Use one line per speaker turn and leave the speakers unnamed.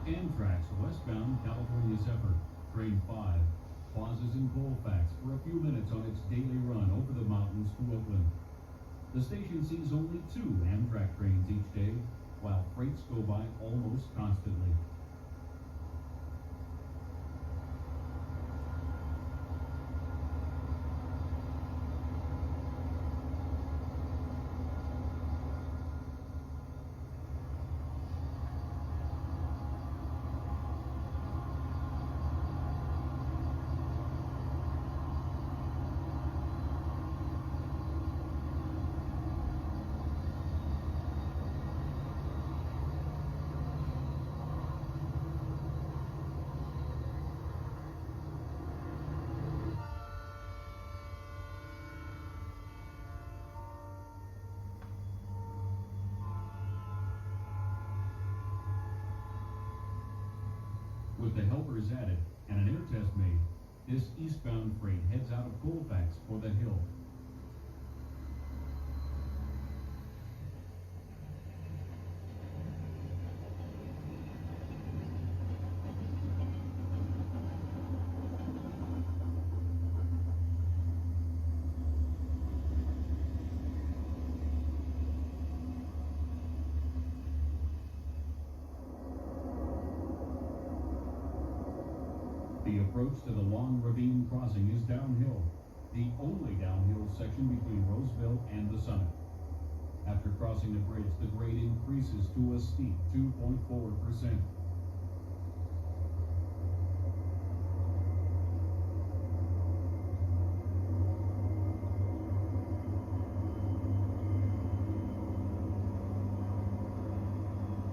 Pentrex, westbound California Zephyr, train 5, pauses in Colfax for a few minutes on its daily run over the mountains to Oakland. The station sees only 2 Amtrak trains each day, while freights go by almost constantly. With the helpers added and an air test made, this eastbound freight heads out of Colfax for the Hill. The approach to the long ravine crossing is downhill, the only downhill section between Roseville and the summit. After crossing the bridge, the grade increases to a steep 2.4%.